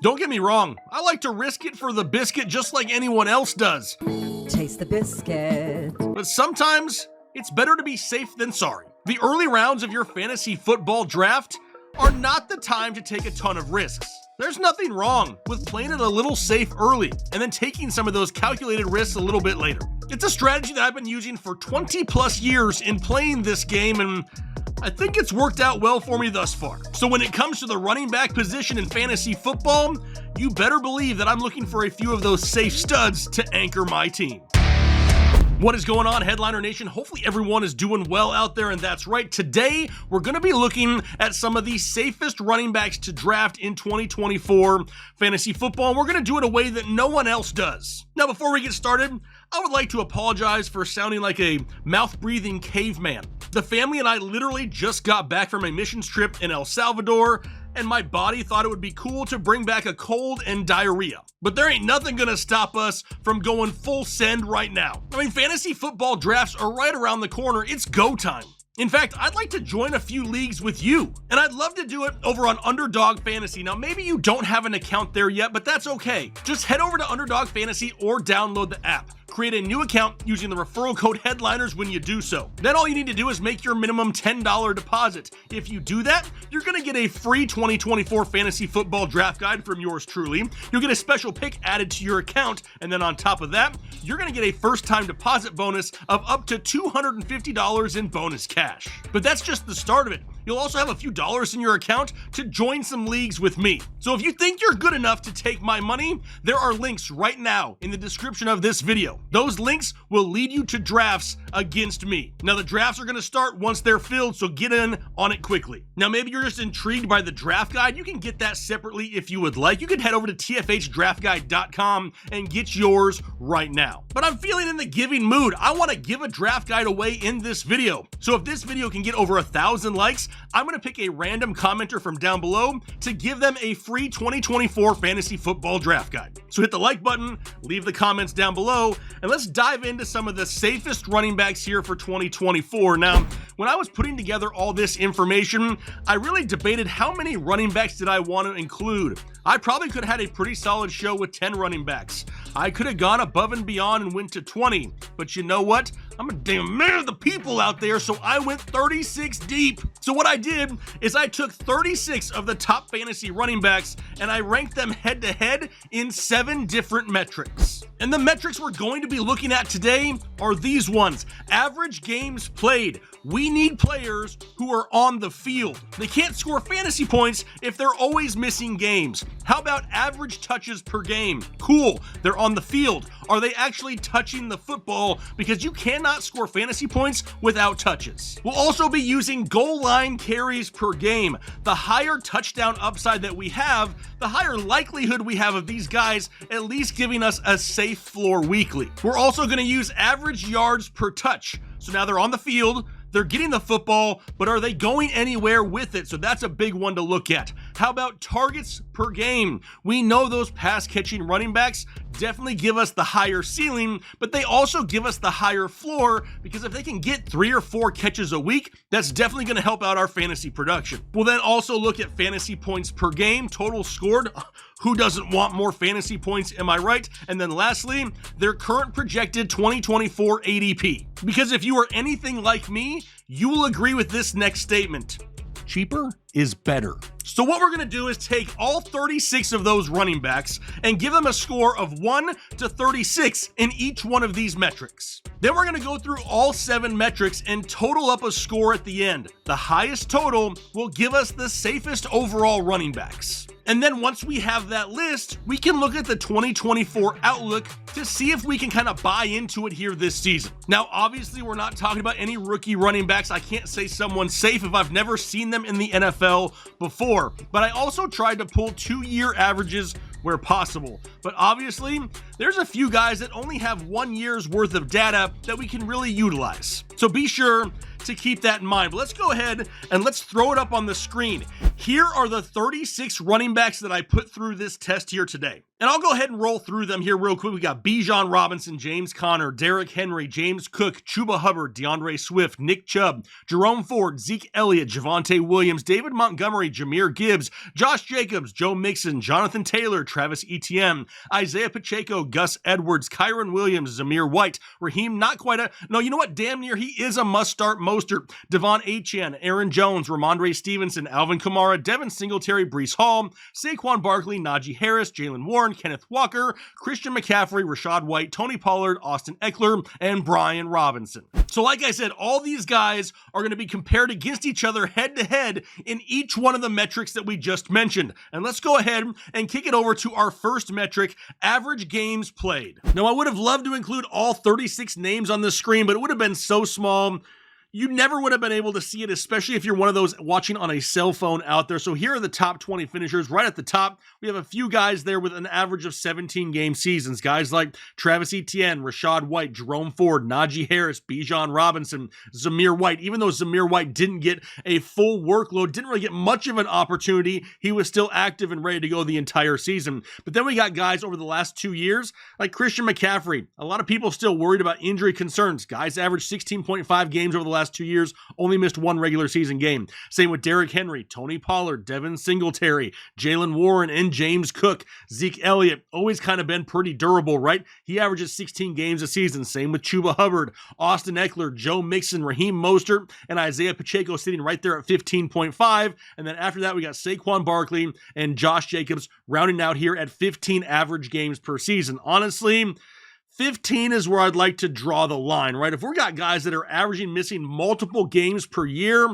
Don't get me wrong, I like to risk it for the biscuit just like anyone else does. Taste the biscuit. But sometimes, it's better to be safe than sorry. The early rounds of your fantasy football draft are not the time to take a ton of risks. There's nothing wrong with playing it a little safe early and then taking some of those calculated risks a little bit later. It's a strategy that I've been using for 20 plus years in playing this game, and I think it's worked out well for me thus far. So when it comes to the running back position in fantasy football, you better believe that I'm looking for a few of those safe studs to anchor my team. What is going on, Headliner Nation? Hopefully everyone is doing well out there, and that's right. Today, we're going to be looking at some of the safest running backs to draft in 2024 fantasy football, and we're going to do it a way that no one else does. Now, before we get started, I would like to apologize for sounding like a mouth-breathing caveman. The family and I literally just got back from a missions trip in El Salvador, and my body thought it would be cool to bring back a cold and diarrhea. But there ain't nothing gonna stop us from going full send right now. I mean, fantasy football drafts are right around the corner. It's go time. In fact, I'd like to join a few leagues with you, and I'd love to do it over on Underdog Fantasy. Now, maybe you don't have an account there yet, but that's okay. Just head over to Underdog Fantasy or download the app. Create a new account using the referral code HEADLINERS when you do so. Then all you need to do is make your minimum $10 deposit. If you do that, you're going to get a free 2024 fantasy football draft guide from yours truly. You'll get a special pick added to your account, and then on top of that, you're going to get a first-time deposit bonus of up to $250 in bonus cash. But that's just the start of it. You'll also have a few dollars in your account to join some leagues with me. So if you think you're good enough to take my money, there are links right now in the description of this video. Those links will lead you to drafts against me. Now, the drafts are going to start once they're filled, so get in on it quickly. Now, maybe you're just intrigued by the draft guide. You can get that separately if you would like. You can head over to tfhdraftguide.com and get yours right now. But I'm feeling in the giving mood. I want to give a draft guide away in this video. So if this video can get over 1,000 likes, I'm going to pick a random commenter from down below to give them a free 2024 fantasy football draft guide. So hit the like button, leave the comments down below, and let's dive into some of the safest running backs here for 2024. Now, when I was putting together all this information, I really debated how many running backs did I want to include. I probably could have had a pretty solid show with 10 running backs. I could have gone above and beyond and went to 20, but you know what? I'm a damn man of the people out there, so I went 36 deep. So what I did is I took 36 of the top fantasy running backs and I ranked them head to head in 7 different metrics. And the metrics we're going to be looking at today are these ones. Average games played. We need players who are on the field. They can't score fantasy points if they're always missing games. How about average touches per game? Cool, they're on the field. Are they actually touching the football? Because you cannot score fantasy points without touches. We'll also be using goal line carries per game. The higher touchdown upside that we have, the higher likelihood we have of these guys at least giving us a safe floor weekly. We're also going to use average yards per touch. So now they're on the field, they're getting the football, but are they going anywhere with it? So that's a big one to look at. How about targets per game? We know those pass-catching running backs definitely give us the higher ceiling, but they also give us the higher floor, because if they can get 3 or 4 catches a week, that's definitely going to help out our fantasy production. We'll then also look at fantasy points per game, total scored. Who doesn't want more fantasy points, am I right? And then lastly, their current projected 2024 ADP. Because if you are anything like me, you will agree with this next statement. Cheaper is better. So what we're going to do is take all 36 of those running backs and give them a score of 1 to 36 in each one of these metrics. Then we're going to go through all 7 metrics and total up a score at the end. The highest total will give us the safest overall running backs. And then once we have that list, we can look at the 2024 outlook to see if we can kind of buy into it here this season. Now, obviously, we're not talking about any rookie running backs. I can't say someone's safe if I've never seen them in the NFL before. But I also tried to pull 2-year averages where possible. But obviously, there's a few guys that only have 1 year's worth of data that we can really utilize. So be sure to keep that in mind. But let's go ahead and let's throw it up on the screen. Here are the 36 running backs that I put through this test here today. And I'll go ahead and roll through them here real quick. We got Bijan Robinson, James Conner, Derrick Henry, James Cook, Chuba Hubbard, DeAndre Swift, Nick Chubb, Jerome Ford, Zeke Elliott, Javonte Williams, David Montgomery, Jahmyr Gibbs, Josh Jacobs, Joe Mixon, Jonathan Taylor, Travis Etienne, Isaiah Pacheco, Gus Edwards, Kyron Williams, Zamir White, Raheem, not quite a, no, you know what, damn near, he is a must-start Mostert, Devon Achane, Aaron Jones, Ramondre Stevenson, Alvin Kamara, Devin Singletary, Breece Hall, Saquon Barkley, Najee Harris, Jalen Warren, Kenneth Walker, Christian McCaffrey, Rashad White, Tony Pollard, Austin Eckler, and Brian Robinson. So like I said, all these guys are going to be compared against each other head-to-head in each one of the metrics that we just mentioned. And let's go ahead and kick it over to our first metric, average games played. Now, I would have loved to include all 36 names on the screen, but it would have been so small, you never would have been able to see it, especially if you're one of those watching on a cell phone out there. So here are the top 20 finishers. Right at the top, we have a few guys there with an average of 17 game seasons. Guys like Travis Etienne, Rashad White, Jerome Ford, Najee Harris, Bijan Robinson, Zamir White. Even though Zamir White didn't get a full workload, didn't really get much of an opportunity, he was still active and ready to go the entire season. But then we got guys over the last 2 years, like Christian McCaffrey. A lot of people still worried about injury concerns. Guys averaged 16.5 games over the last 2 years, only missed one regular season game. Same with Derrick Henry, Tony Pollard, Devin Singletary, Jalen Warren, and James Cook. Zeke Elliott, always kind of been pretty durable, right? He averages 16 games a season. Same with Chuba Hubbard, Austin Eckler, Joe Mixon, Raheem Mostert, and Isaiah Pacheco sitting right there at 15.5. And then after that, we got Saquon Barkley and Josh Jacobs rounding out here at 15 average games per season. Honestly, 15 is where I'd like to draw the line, right? If we've got guys that are averaging missing multiple games per year,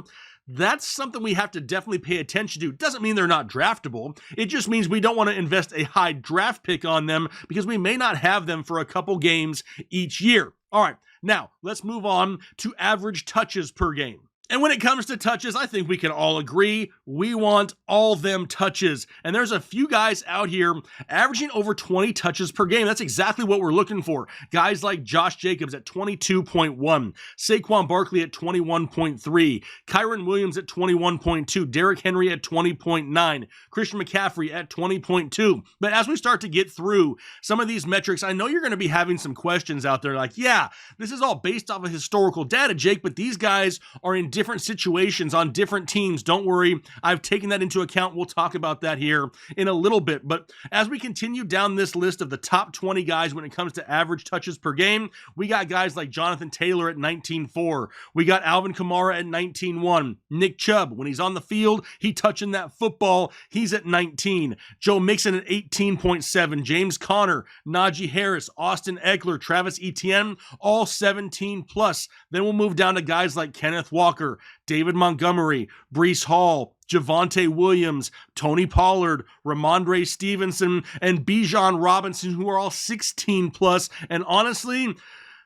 that's something we have to definitely pay attention to. Doesn't mean they're not draftable. It just means we don't want to invest a high draft pick on them because we may not have them for a couple games each year. All right, now let's move on to average touches per game. And when it comes to touches, I think we can all agree we want all them touches. And there's a few guys out here averaging over 20 touches per game. That's exactly what we're looking for. Guys like Josh Jacobs at 22.1, Saquon Barkley at 21.3, Kyron Williams at 21.2, Derrick Henry at 20.9, Christian McCaffrey at 20.2. But as we start to get through some of these metrics, I know you're going to be having some questions out there like, yeah, this is all based off of historical data, Jake, but these guys are in different situations on different teams. Don't worry, I've taken that into account. We'll talk about that here in a little bit. But as we continue down this list of the top 20 guys when it comes to average touches per game, we got guys like Jonathan Taylor at 19.4. We got Alvin Kamara at 19.1. Nick Chubb, when he's on the field, he touching that football, he's at 19. Joe Mixon at 18.7. James Conner, Najee Harris, Austin Eckler, Travis Etienne, all 17 plus. Then we'll move down to guys like Kenneth Walker, David Montgomery, Breece Hall, Javonte Williams, Tony Pollard, Ramondre Stevenson, and Bijan Robinson, who are all 16 plus. And honestly,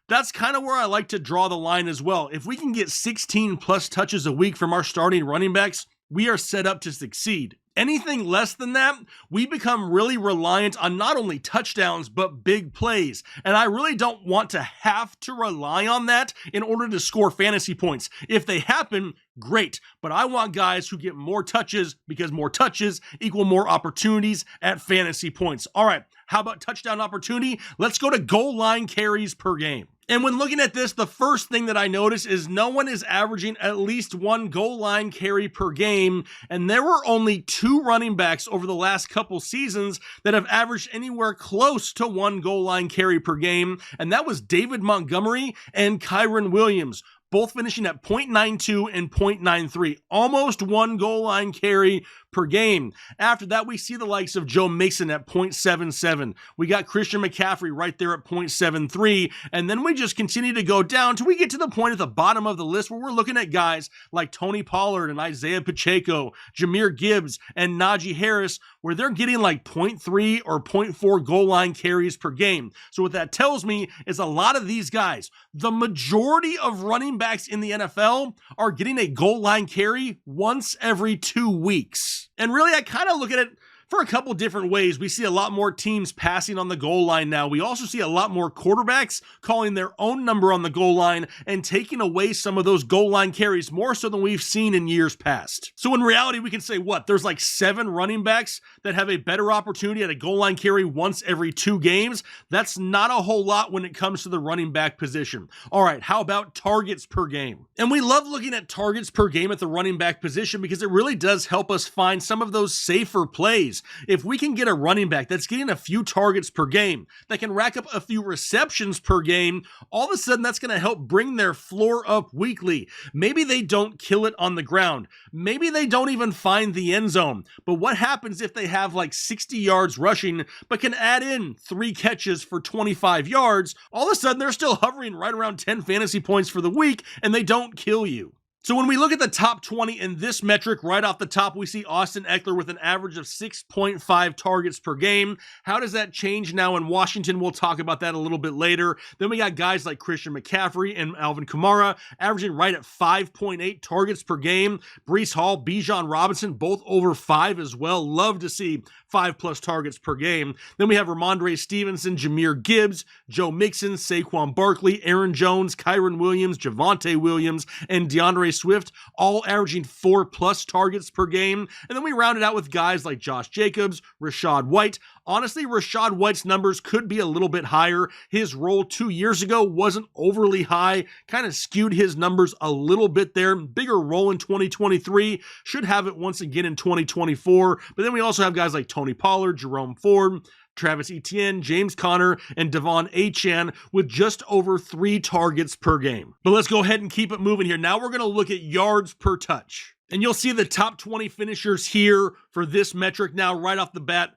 that's kind of where I like to draw the line as well. If we can get 16 plus touches a week from our starting running backs, we are set up to succeed. Anything less than that, we become really reliant on not only touchdowns, but big plays. And I really don't want to have to rely on that in order to score fantasy points. If they happen, great. But I want guys who get more touches because more touches equal more opportunities at fantasy points. All right, how about touchdown opportunity? Let's go to goal line carries per game. And when looking at this, the first thing that I notice is no one is averaging at least one goal line carry per game. And there were only 2 running backs over the last couple seasons that have averaged anywhere close to one goal line carry per game. And that was David Montgomery and Kyron Williams, both finishing at 0.92 and 0.93, almost one goal line carry per game. After that, we see the likes of Joe Mixon at 0.77. We got Christian McCaffrey right there at 0.73. And then we just continue to go down till we get to the point at the bottom of the list where we're looking at guys like Tony Pollard and Isaiah Pacheco, Jahmyr Gibbs, and Najee Harris, where they're getting like 0.3 or 0.4 goal line carries per game. So what that tells me is a lot of these guys, the majority of running backs in the NFL, are getting a goal line carry once every 2 weeks. And really, I kind of look at it for a couple different ways. We see a lot more teams passing on the goal line now. We also see a lot more quarterbacks calling their own number on the goal line and taking away some of those goal line carries, more so than we've seen in years past. So in reality, we can say there's like 7 running backs that have a better opportunity at a goal line carry once every 2 games. That's not a whole lot when it comes to the running back position. All right, how about targets per game? And we love looking at targets per game at the running back position because it really does help us find some of those safer plays. If we can get a running back that's getting a few targets per game, that can rack up a few receptions per game, all of a sudden that's going to help bring their floor up weekly. Maybe they don't kill it on the ground. Maybe they don't even find the end zone. But what happens if they have like 60 yards rushing, but can add in 3 catches for 25 yards? All of a sudden they're still hovering right around 10 fantasy points for the week, and they don't kill you. So when we look at the top 20 in this metric, right off the top, we see Austin Ekeler with an average of 6.5 targets per game. How does that change now in Washington? We'll talk about that a little bit later. Then we got guys like Christian McCaffrey and Alvin Kamara averaging right at 5.8 targets per game. Breece Hall, Bijan Robinson, both over 5 as well. Love to see 5+ targets per game. Then we have Ramondre Stevenson, Jahmyr Gibbs, Joe Mixon, Saquon Barkley, Aaron Jones, Kyren Williams, Javonte Williams, and DeAndre Swift, all averaging 4+ targets per game. And then we rounded out with guys like Josh Jacobs, Rachaad White. Honestly, Rachaad White's numbers could be a little bit higher. His role 2 years ago wasn't overly high, kind of skewed his numbers a little bit there. Bigger role in 2023, should have it once again in 2024. But then we also have guys like Tony Pollard, Jerome Ford, Travis Etienne, James Conner, and Devon Achane with just over 3 targets per game. But let's go ahead and keep it moving here. Now we're going to look at yards per touch. And you'll see the top 20 finishers here for this metric now right off the bat.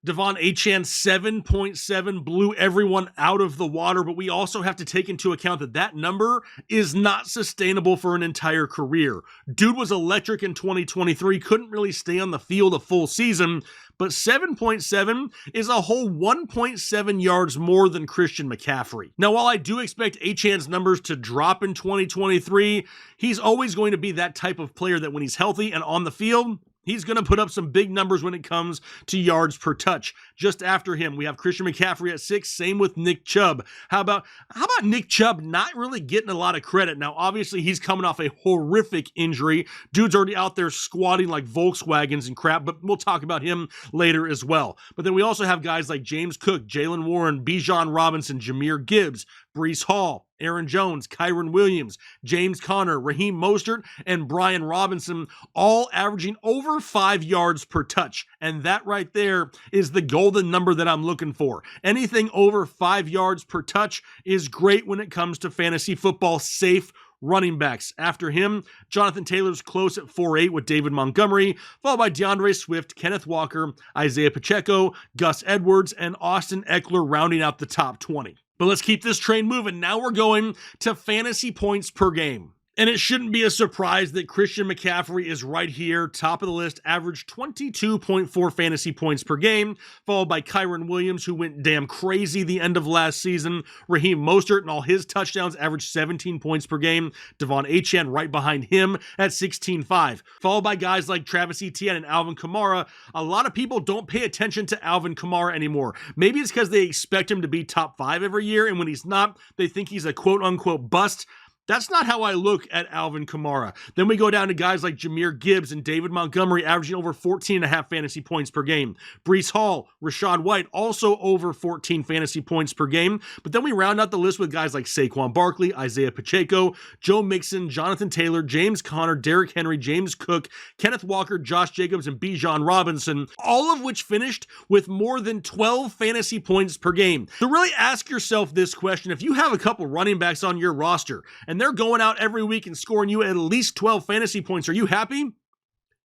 Devon Achane, 7.7, blew everyone out of the water, but we also have to take into account that that number is not sustainable for an entire career. Dude was electric in 2023, couldn't really stay on the field a full season, but 7.7 is a whole 1.7 yards more than Christian McCaffrey. Now, while I do expect Achane's numbers to drop in 2023, he's always going to be that type of player that when he's healthy and on the field, he's going to put up some big numbers when it comes to yards per touch. Just after him, we have Christian McCaffrey at 6, same with Nick Chubb. How about Nick Chubb not really getting a lot of credit? Now, obviously, he's coming off a horrific injury. Dude's already out there squatting like Volkswagens and crap, but we'll talk about him later as well. But then we also have guys like James Cook, Jaylen Warren, Bijan Robinson, Jahmyr Gibbs, Breece Hall, Aaron Jones, Kyren Williams, James Conner, Raheem Mostert, and Brian Robinson, all averaging over 5 yards per touch. And that right there is the golden number that I'm looking for. Anything over 5 yards per touch is great when it comes to fantasy football safe running backs. After him, Jonathan Taylor's close at 4.8 with David Montgomery, followed by DeAndre Swift, Kenneth Walker, Isaiah Pacheco, Gus Edwards, and Austin Ekeler rounding out the top 20. But let's keep this train moving. Now we're going to fantasy points per game. And it shouldn't be a surprise that Christian McCaffrey is right here, top of the list, averaged 22.4 fantasy points per game, followed by Kyren Williams, who went damn crazy the end of last season. Raheem Mostert and all his touchdowns averaged 17 points per game. Devon Achane right behind him at 16.5, followed by guys like Travis Etienne and Alvin Kamara. A lot of people don't pay attention to Alvin Kamara anymore. Maybe it's because they expect him to be top 5 every year, and when he's not, they think he's a quote-unquote bust. That's not how I look at Alvin Kamara. Then we go down to guys like Jahmyr Gibbs and David Montgomery averaging over 14.5 fantasy points per game. Breece Hall, Rachaad White also over 14 fantasy points per game. But then we round out the list with guys like Saquon Barkley, Isaiah Pacheco, Joe Mixon, Jonathan Taylor, James Conner, Derrick Henry, James Cook, Kenneth Walker, Josh Jacobs, and Bijan Robinson, all of which finished with more than 12 fantasy points per game. So really ask yourself this question. If you have a couple running backs on your roster and they're going out every week and scoring you at least 12 fantasy points, are you happy?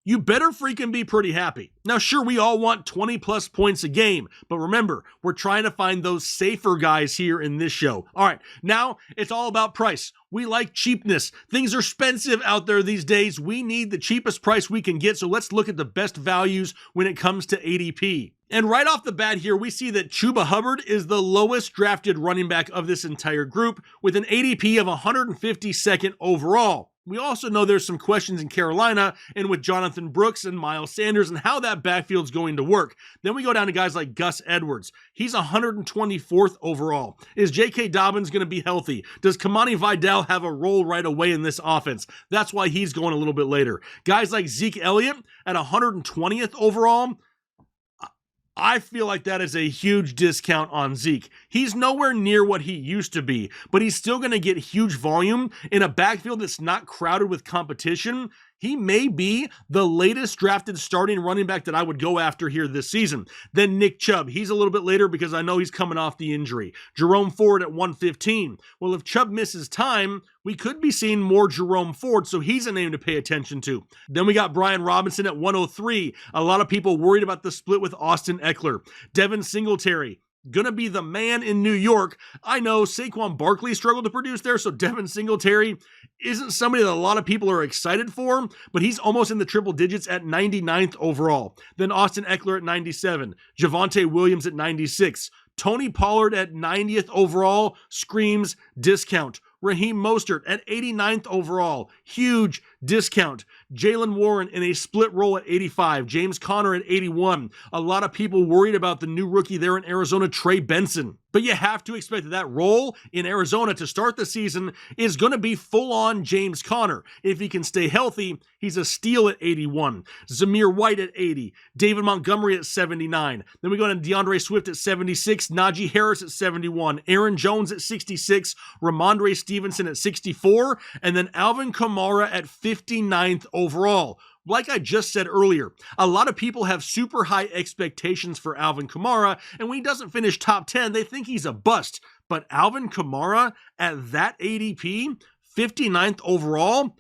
You better freaking be pretty happy. Now, sure, we all want 20+ points a game, but remember, we're trying to find those safer guys here in this show. All right, now it's all about price. We like cheapness. Things are expensive out there these days. We need the cheapest price we can get, so let's look at the best values when it comes to ADP. And right off the bat here, we see that Chuba Hubbard is the lowest drafted running back of this entire group with an ADP of 152nd overall. We also know there's some questions in Carolina and with Jonathan Brooks and Miles Sanders and how that backfield's going to work. Then we go down to guys like Gus Edwards. He's 124th overall. Is J.K. Dobbins going to be healthy? Does Kamani Vidal have a role right away in this offense? That's why he's going a little bit later. Guys like Zeke Elliott at 120th overall, I feel like that is a huge discount on Zeke. He's nowhere near what he used to be, but he's still going to get huge volume in a backfield that's not crowded with competition. He may be the latest drafted starting running back that I would go after here this season. Then Nick Chubb. He's a little bit later because I know he's coming off the injury. Jerome Ford at 115. Well, if Chubb misses time, we could be seeing more Jerome Ford, so he's a name to pay attention to. Then we got Brian Robinson at 103. A lot of people worried about the split with Austin Eckler. Devin Singletary, gonna be the man in New York. I know Saquon Barkley struggled to produce there, so Devin Singletary isn't somebody that a lot of people are excited for, but he's almost in the triple digits at 99th overall. Then Austin Eckler at 97, Javonte Williams at 96, Tony Pollard at 90th overall screams discount. Raheem Mostert at 89th overall, huge discount. Jaylen Warren in a split role at 85. James Conner at 81. A lot of people worried about the new rookie there in Arizona, Trey Benson. But you have to expect that role in Arizona to start the season is going to be full-on James Conner. If he can stay healthy, he's a steal at 81. Zamir White at 80. David Montgomery at 79. Then we go to DeAndre Swift at 76. Najee Harris at 71. Aaron Jones at 66. Ramondre Stevenson at 64. And then Alvin Kamara at 59th overall. Like I just said earlier, a lot of people have super high expectations for Alvin Kamara, and when he doesn't finish top 10, they think he's a bust. But Alvin Kamara at that ADP, 59th overall,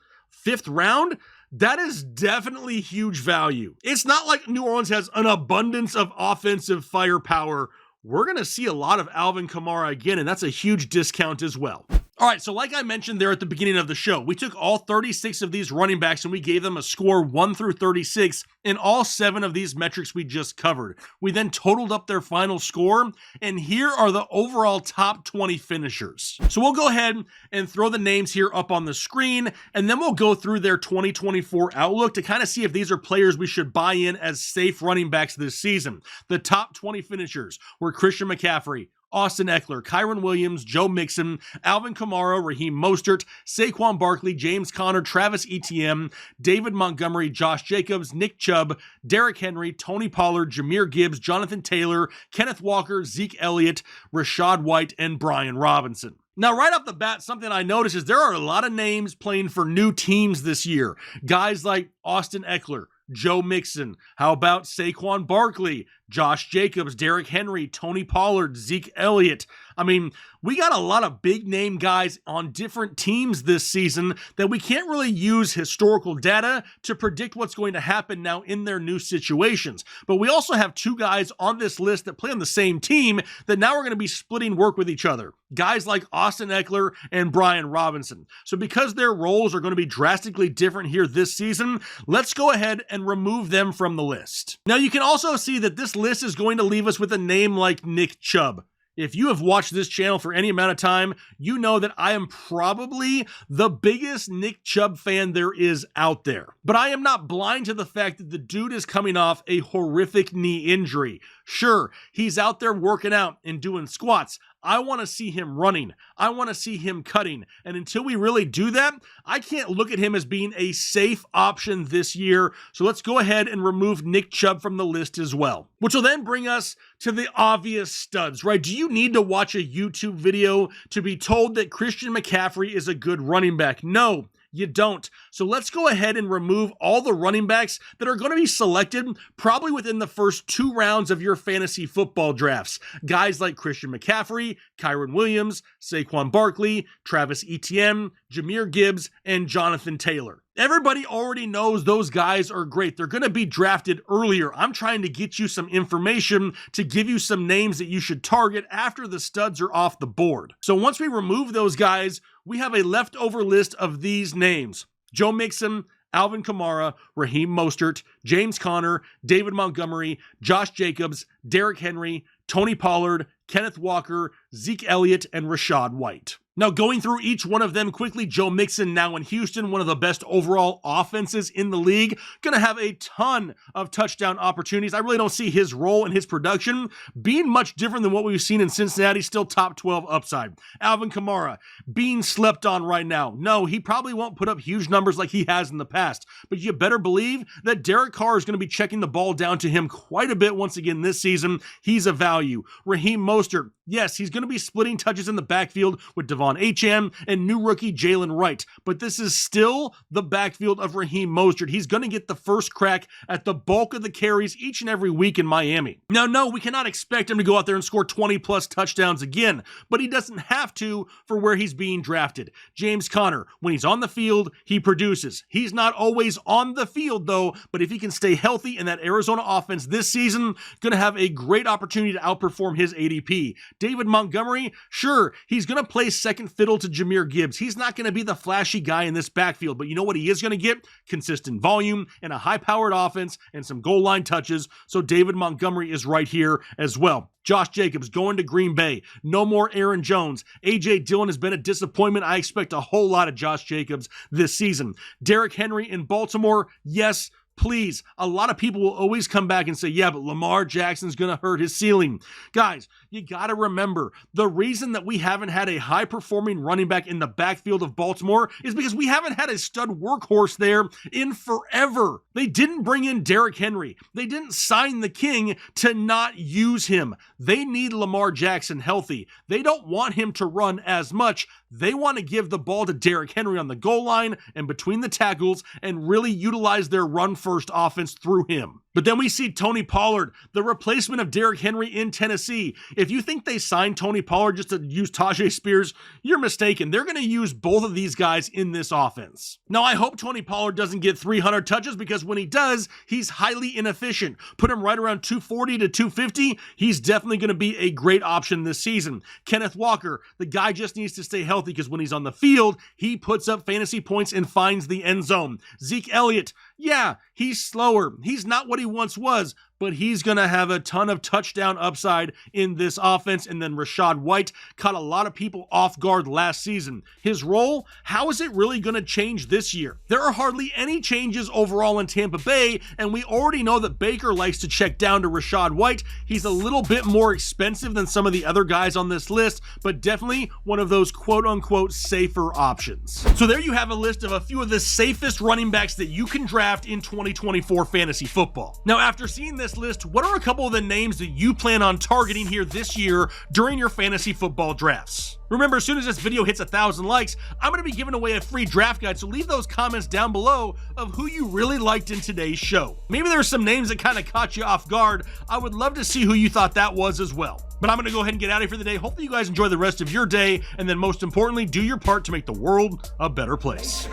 5th round, that is definitely huge value. It's not like New Orleans has an abundance of offensive firepower. We're going to see a lot of Alvin Kamara again, and that's a huge discount as well. All right, so like I mentioned there at the beginning of the show, we took all 36 of these running backs and we gave them a score 1 through 36 in all 7 of these metrics we just covered. We then totaled up their final score, and here are the overall top 20 finishers. So we'll go ahead and throw the names here up on the screen, and then we'll go through their 2024 outlook to kind of see if these are players we should buy in as safe running backs this season. The top 20 finishers were Christian McCaffrey, Austin Eckler, Kyren Williams, Joe Mixon, Alvin Kamara, Raheem Mostert, Saquon Barkley, James Conner, Travis Etienne, David Montgomery, Josh Jacobs, Nick Chubb, Derrick Henry, Tony Pollard, Jahmyr Gibbs, Jonathan Taylor, Kenneth Walker, Zeke Elliott, Rachaad White, and Brian Robinson. Now, right off the bat, something I noticed is there are a lot of names playing for new teams this year. Guys like Austin Eckler, Joe Mixon. How about Saquon Barkley, Josh Jacobs, Derrick Henry, Tony Pollard, Zeke Elliott? I mean, we got a lot of big name guys on different teams this season that we can't really use historical data to predict what's going to happen now in their new situations. But we also have 2 guys on this list that play on the same team that now are going to be splitting work with each other. Guys like Austin Eckler and Brian Robinson. So because their roles are going to be drastically different here this season, let's go ahead and remove them from the list. Now you can also see that this list is going to leave us with a name like Nick Chubb. If you have watched this channel for any amount of time, you know that I am probably the biggest Nick Chubb fan there is out there. But I am not blind to the fact that the dude is coming off a horrific knee injury. Sure, he's out there working out and doing squats. I want to see him running. I want to see him cutting. And until we really do that, I can't look at him as being a safe option this year. So let's go ahead and remove Nick Chubb from the list as well. Which will then bring us to the obvious studs, right? Do you need to watch a YouTube video to be told that Christian McCaffrey is a good running back? No. You don't. So let's go ahead and remove all the running backs that are going to be selected probably within the first 2 rounds of your fantasy football drafts. Guys like Christian McCaffrey, Kyren Williams, Saquon Barkley, Travis Etienne, Jahmyr Gibbs, and Jonathan Taylor. Everybody already knows those guys are great. They're going to be drafted earlier. I'm trying to get you some information to give you some names that you should target after the studs are off the board. So once we remove those guys, we have a leftover list of these names: Joe Mixon, Alvin Kamara, Raheem Mostert, James Conner, David Montgomery, Josh Jacobs, Derrick Henry, Tony Pollard, Kenneth Walker, Zeke Elliott, and Rachaad White. Now, going through each one of them quickly, Joe Mixon now in Houston, one of the best overall offenses in the league, going to have a ton of touchdown opportunities. I really don't see his role and his production being much different than what we've seen in Cincinnati, still top 12 upside. Alvin Kamara, being slept on right now. No, he probably won't put up huge numbers like he has in the past, but you better believe that Derek Carr is going to be checking the ball down to him quite a bit once again this season. He's a value. Raheem Mostert, yes, he's going to be splitting touches in the backfield with Devon Achane and new rookie Jalen Wright, but this is still the backfield of Raheem Mostert. He's going to get the first crack at the bulk of the carries each and every week in Miami. Now, no, we cannot expect him to go out there and score 20 plus touchdowns again, but he doesn't have to for where he's being drafted. James Conner, when he's on the field, he produces. He's not always on the field though, but if he can stay healthy in that Arizona offense this season, going to have a great opportunity to outperform his ADP. David Montgomery, sure, he's going to play second fiddle to Jahmyr Gibbs. He's not going to be the flashy guy in this backfield, but you know what he is going to get? Consistent volume and a high-powered offense and some goal line touches, so David Montgomery is right here as well. Josh Jacobs going to Green Bay. No more Aaron Jones. A.J. Dillon has been a disappointment. I expect a whole lot of Josh Jacobs this season. Derrick Henry in Baltimore, yes, please. A lot of people will always come back and say, yeah, but Lamar Jackson's going to hurt his ceiling. Guys, you got to remember, the reason that we haven't had a high-performing running back in the backfield of Baltimore is because we haven't had a stud workhorse there in forever. They didn't bring in Derrick Henry. They didn't sign the king to not use him. They need Lamar Jackson healthy. They don't want him to run as much. They want to give the ball to Derrick Henry on the goal line and between the tackles and really utilize their run-first offense through him. But then we see Tony Pollard, the replacement of Derrick Henry in Tennessee. If you think they signed Tony Pollard just to use Tajay Spears, you're mistaken. They're going to use both of these guys in this offense. Now, I hope Tony Pollard doesn't get 300 touches because when he does, he's highly inefficient. Put him right around 240 to 250. He's definitely going to be a great option this season. Kenneth Walker, the guy just needs to stay healthy because when he's on the field, he puts up fantasy points and finds the end zone. Zeke Elliott, yeah, he's slower. He's not what he once was, but he's going to have a ton of touchdown upside in this offense. And then Rachaad White caught a lot of people off guard last season. His role, how is it really going to change this year? There are hardly any changes overall in Tampa Bay, and we already know that Baker likes to check down to Rachaad White. He's a little bit more expensive than some of the other guys on this list, but definitely one of those quote-unquote safer options. So there you have a list of a few of the safest running backs that you can draft in 2024 fantasy football. Now, after seeing this list, what are a couple of the names that you plan on targeting here this year during your fantasy football drafts? Remember, as soon as this video hits 1,000 likes, I'm going to be giving away a free draft guide, so leave those comments down below of who you really liked in today's show. Maybe there are some names that kind of caught you off guard. I would love to see who you thought that was as well. But I'm going to go ahead and get out of here for the day. Hopefully you guys enjoy the rest of your day, and then most importantly, do your part to make the world a better place.